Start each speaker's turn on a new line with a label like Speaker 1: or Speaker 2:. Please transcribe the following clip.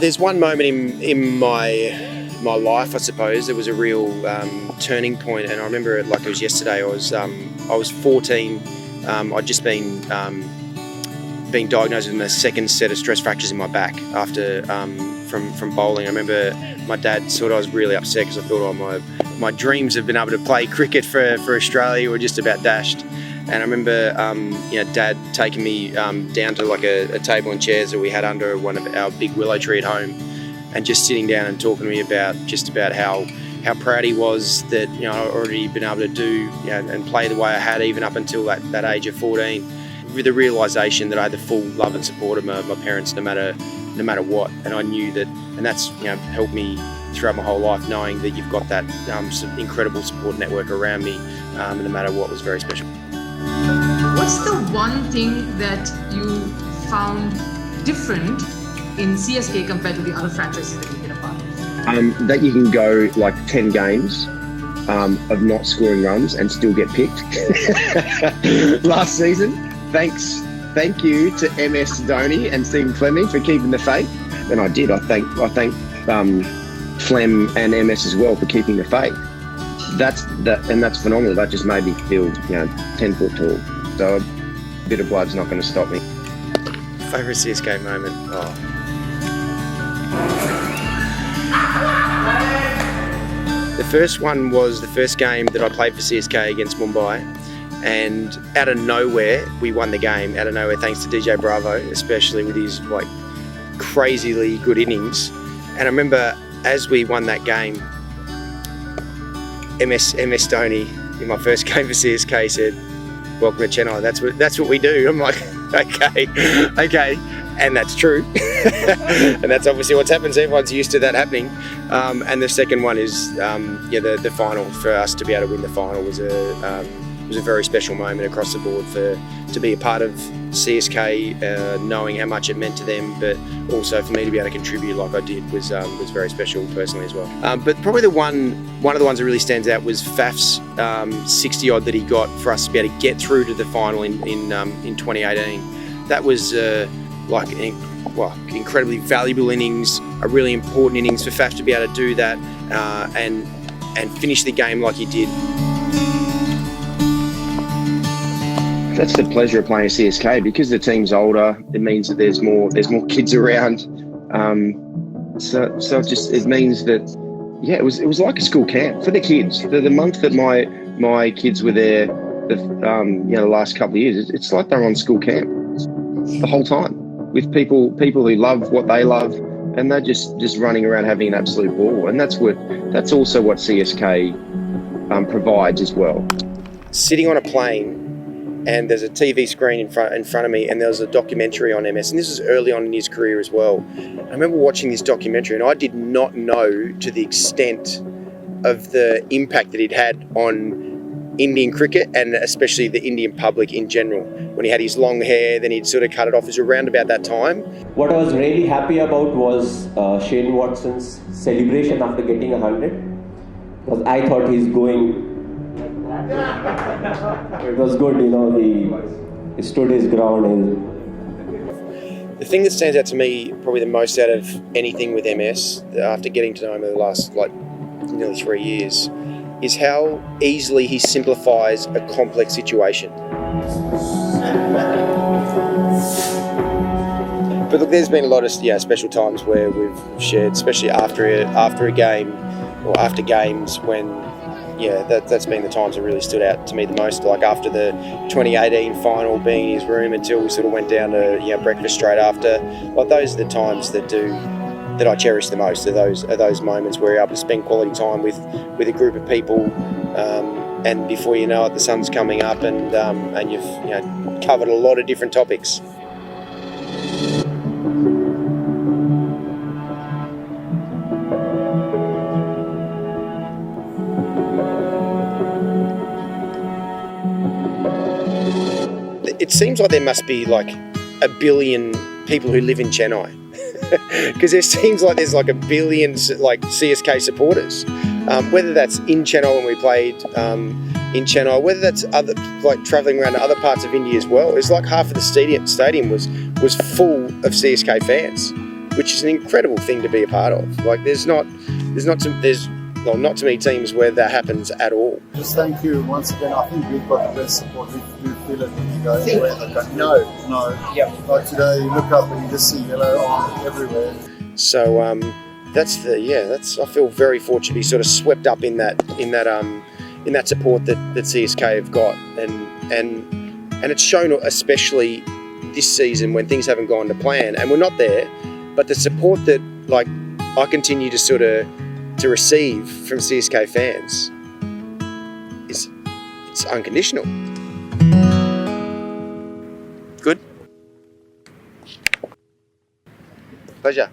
Speaker 1: There's one moment in my life, I suppose. There was a real turning point, and I remember it like it was yesterday. I was 14. I'd just been diagnosed with a second set of stress fractures in my back after from bowling. I remember my dad I was really upset because I thought my dreams of being able to play cricket for Australia were just about dashed. And I remember, Dad taking me down to like a table and chairs that we had under one of our big willow tree at home, and just sitting down and talking to me about how proud he was that I'd already been able to do and play the way I had even up until that age of 14, with the realisation that I had the full love and support of my parents no matter what. And I knew that, and that's helped me throughout my whole life, knowing that you've got that incredible support network around me, no matter what, was very special.
Speaker 2: What's the one thing that you found different in CSK compared to the other franchises that you've been a part of?
Speaker 3: That you can go like 10 games of not scoring runs and still get picked. Last season, thank you to MS Dhoni and Stephen Fleming for keeping the faith. And I did. I thank Flem and MS as well for keeping the faith. That's phenomenal. That just made me feel 10 foot tall. So a bit of blood's not going to stop me.
Speaker 1: Favourite CSK moment? The first one was the first game that I played for CSK against Mumbai, and out of nowhere we won the game. Out of nowhere, thanks to DJ Bravo, especially with his crazily good innings. And I remember as we won that game, MS Dhoni in my first game for CSK said, "Welcome to Chennai. That's what we do." I'm like, okay, and that's true, and that's obviously what's happened. So everyone's used to that happening. And the second one is the final. For us to be able to win the final was a very special moment across the board to be a part of CSK, knowing how much it meant to them, but also for me to be able to contribute like I did was very special personally as well. But probably one of the ones that really stands out was Faf's 60 odd that he got for us to be able to get through to the final in 2018. That was incredibly valuable innings, a really important innings for Faf to be able to do that and finish the game like he did.
Speaker 3: That's the pleasure of playing CSK, because the team's older. It means that there's more kids around. So it means that it was like a school camp for the kids. For the month that my kids were there, the last couple of years, it's like they're on school camp the whole time with people who love what they love, and they're just running around having an absolute ball. And that's also what CSK provides as well.
Speaker 1: Sitting on a plane, and there's a TV screen in front of me, and there was a documentary on MS, and this was early on in his career as well. I remember watching this documentary, and I did not know to the extent of the impact that he'd had on Indian cricket, and especially the Indian public in general. When he had his long hair, then he'd sort of cut it off. It was around about that time.
Speaker 4: What I was really happy about was Shane Watson's celebration after getting 100, because I thought he's going. It was good, he stood his ground.
Speaker 1: The thing that stands out to me, probably the most out of anything with MS, after getting to know him over the last nearly 3 years, is how easily he simplifies a complex situation. But look, there's been a lot of special times where we've shared, especially after a game or after games, when that's been the times that really stood out to me the most. Like after the 2018 final, being in his room until we sort of went down to breakfast straight after. Like those are the times that I cherish the most. Are those moments where you're able to spend quality time with a group of people, and before you know it, the sun's coming up, and you've covered a lot of different topics. It seems like there must be like 1 billion people who live in Chennai, because there seems like there's like 1 billion CSK supporters. Whether that's in Chennai when we played in Chennai, whether that's other travelling around to other parts of India as well. It's like half of the stadium was full of CSK fans, which is an incredible thing to be a part of. Like there's not too many teams where that happens at all.
Speaker 5: Just thank you once again. I think we've got the best support. We do feel it when you go anywhere in the country. No. Yeah. Like today, you look up and you just see yellow on everywhere.
Speaker 1: So I feel very fortunate to be sort of swept up in that support that CSK have got, and it's shown especially this season when things haven't gone to plan and we're not there, but the support that like I continue to receive from CSK fans it's unconditional. Good. Pleasure.